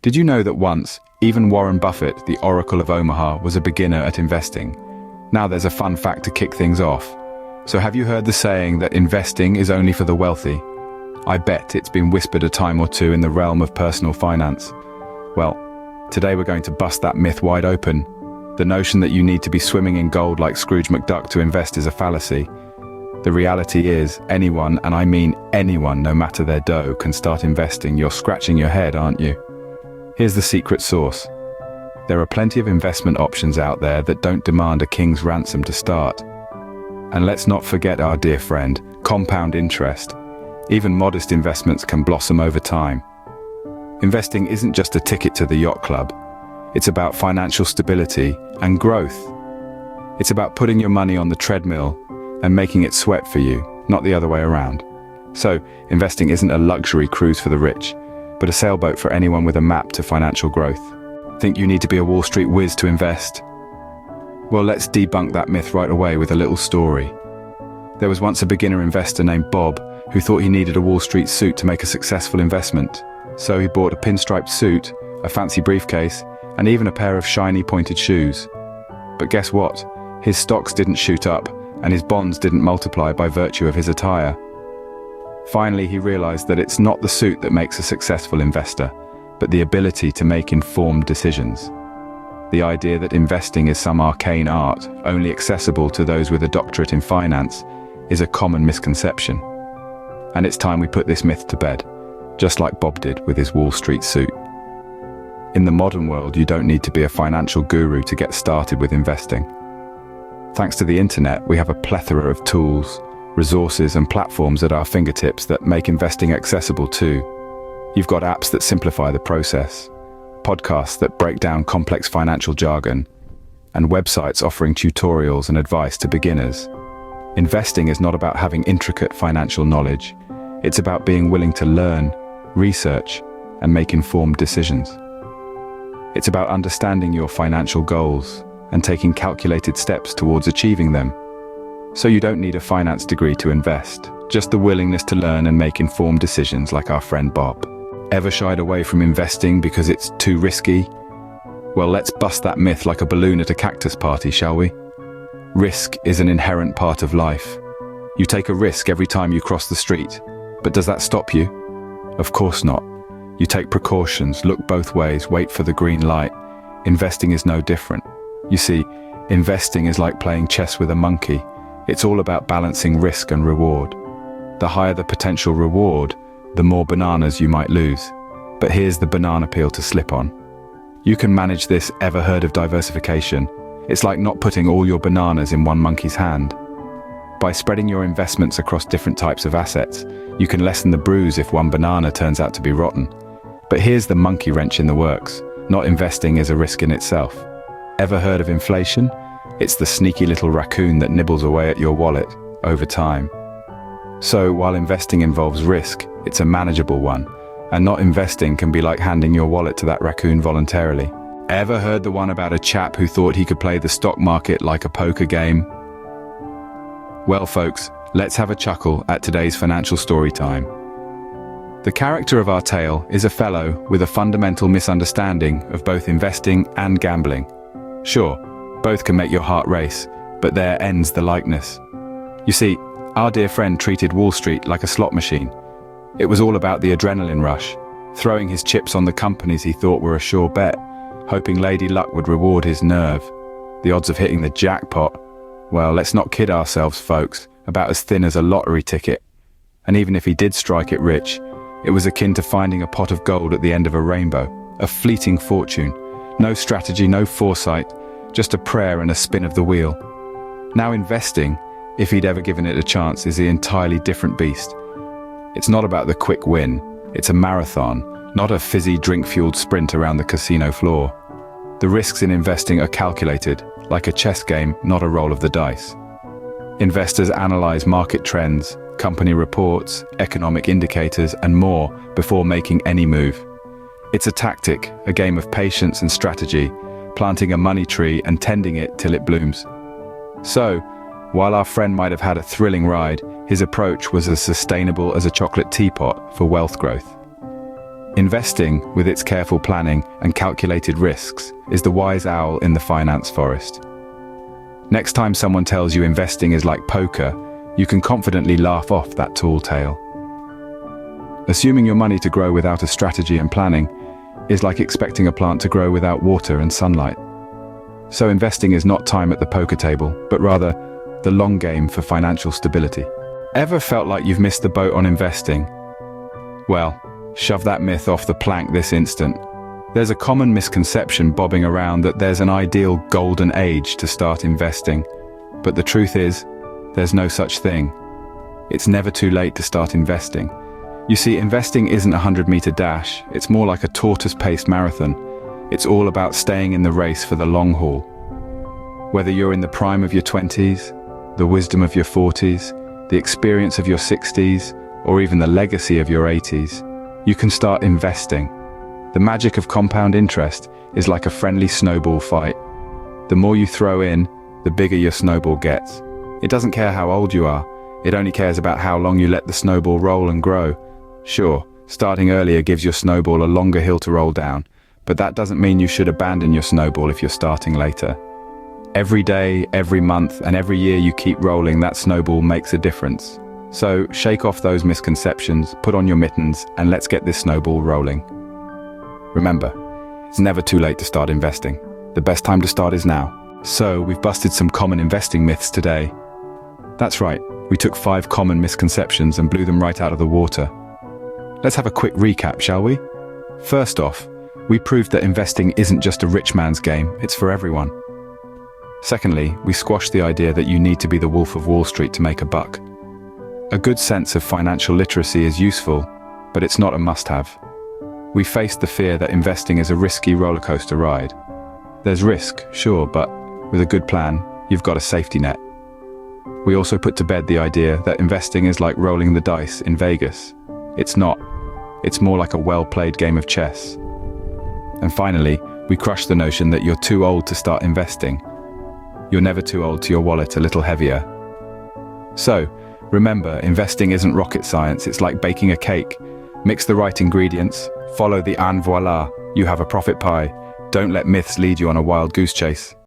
Did you know that once, even Warren Buffett, the Oracle of Omaha, was a beginner at investing? Now there's a fun fact to kick things off. So have you heard the saying that investing is only for the wealthy? I bet it's been whispered a time or two in the realm of personal finance. Well, today we're going to bust that myth wide open. The notion that you need to be swimming in gold like Scrooge McDuck to invest is a fallacy. The reality is, anyone, and I mean anyone, no matter their dough, can start investing. You're scratching your head, aren't you? Here's the secret sauce. There are plenty of investment options out there that don't demand a king's ransom to start. And let's not forget our dear friend, compound interest. Even modest investments can blossom over time. Investing isn't just a ticket to the yacht club. It's about financial stability and growth. It's about putting your money on the treadmill and making it sweat for you, not the other way around. So, investing isn't a luxury cruise for the rich, but a sailboat for anyone with a map to financial growth. Think you need to be a Wall Street whiz to invest? Well, let's debunk that myth right away with a little story. There was once a beginner investor named Bob who thought he needed a Wall Street suit to make a successful investment. So he bought a pinstriped suit, a fancy briefcase, and even a pair of shiny pointed shoes. But guess what? His stocks didn't shoot up, and his bonds didn't multiply by virtue of his attire. Finally, he realized that it's not the suit that makes a successful investor, but the ability to make informed decisions. The idea that investing is some arcane art, only accessible to those with a doctorate in finance, is a common misconception. And it's time we put this myth to bed, just like Bob did with his Wall Street suit. In the modern world, you don't need to be a financial guru to get started with investing. Thanks to the internet, we have a plethora of tools, resources and platforms at our fingertips that make investing accessible too. You've got apps that simplify the process, podcasts that break down complex financial jargon, and websites offering tutorials and advice to beginners. Investing is not about having intricate financial knowledge. It's about being willing to learn, research, and make informed decisions. It's about understanding your financial goals and taking calculated steps towards achieving them. So you don't need a finance degree to invest, just the willingness to learn and make informed decisions like our friend Bob. Ever shied away from investing because it's too risky? Well, let's bust that myth like a balloon at a cactus party, shall we? Risk is an inherent part of life. You take a risk every time you cross the street, but does that stop you? Of course not. You take precautions, look both ways, wait for the green light. Investing is no different. You see, investing is like playing chess with a monkey. It's all about balancing risk and reward. The higher the potential reward, the more bananas you might lose. But here's the banana peel to slip on. You can manage this. Ever heard of diversification? It's like not putting all your bananas in one monkey's hand. By spreading your investments across different types of assets, you can lessen the bruise if one banana turns out to be rotten. But here's the monkey wrench in the works. Not investing is a risk in itself. Ever heard of inflation? It's the sneaky little raccoon that nibbles away at your wallet over time. So while investing involves risk, it's a manageable one. And not investing can be like handing your wallet to that raccoon voluntarily. Ever heard the one about a chap who thought he could play the stock market like a poker game? Well, folks, let's have a chuckle at today's financial story time. The character of our tale is a fellow with a fundamental misunderstanding of both investing and gambling. Sure, both can make your heart race, but there ends the likeness. You see, our dear friend treated Wall Street like a slot machine. It was all about the adrenaline rush, throwing his chips on the companies he thought were a sure bet, hoping Lady Luck would reward his nerve. The odds of hitting the jackpot, well, let's not kid ourselves, folks, about as thin as a lottery ticket. And even if he did strike it rich, it was akin to finding a pot of gold at the end of a rainbow, a fleeting fortune. No strategy, no foresight, just a prayer and a spin of the wheel. Now investing, if he'd ever given it a chance, is an entirely different beast. It's not about the quick win. It's a marathon, not a fizzy drink-fueled sprint around the casino floor. The risks in investing are calculated, like a chess game, not a roll of the dice. Investors analyze market trends, company reports, economic indicators, and more before making any move. It's a tactic, a game of patience and strategy, planting a money tree and tending it till it blooms. So, while our friend might have had a thrilling ride, his approach was as sustainable as a chocolate teapot for wealth growth. Investing, with its careful planning and calculated risks, is the wise owl in the finance forest. Next time someone tells you investing is like poker, you can confidently laugh off that tall tale. Assuming your money to grow without a strategy and planning is like expecting a plant to grow without water and sunlight. So investing is not time at the poker table, but rather the long game for financial stability. Ever felt like you've missed the boat on investing? Well, shove that myth off the plank this instant. There's a common misconception bobbing around that there's an ideal golden age to start investing. But the truth is, there's no such thing. It's never too late to start investing. You see, investing isn't a 100-meter dash, it's more like a tortoise-paced marathon. It's all about staying in the race for the long haul. Whether you're in the prime of your 20s, the wisdom of your 40s, the experience of your 60s, or even the legacy of your 80s, you can start investing. The magic of compound interest is like a friendly snowball fight. The more you throw in, the bigger your snowball gets. It doesn't care how old you are, it only cares about how long you let the snowball roll and grow. Sure, starting earlier gives your snowball a longer hill to roll down, but that doesn't mean you should abandon your snowball if you're starting later. Every day, every month, and every year you keep rolling, that snowball makes a difference. So shake off those misconceptions, put on your mittens, and let's get this snowball rolling. Remember, it's never too late to start investing. The best time to start is now. So we've busted some common investing myths today. That's right, we took 5 common misconceptions and blew them right out of the water. Let's have a quick recap, shall we? First off, we proved that investing isn't just a rich man's game, it's for everyone. Secondly, we squashed the idea that you need to be the Wolf of Wall Street to make a buck. A good sense of financial literacy is useful, but it's not a must-have. We faced the fear that investing is a risky rollercoaster ride. There's risk, sure, but with a good plan, you've got a safety net. We also put to bed the idea that investing is like rolling the dice in Vegas. It's not. It's more like a well-played game of chess. And finally, we crushed the notion that you're too old to start investing. You're never too old to your wallet a little heavier. So, remember, investing isn't rocket science, it's like baking a cake. Mix the right ingredients, follow the and voila, you have a profit pie. Don't let myths lead you on a wild goose chase.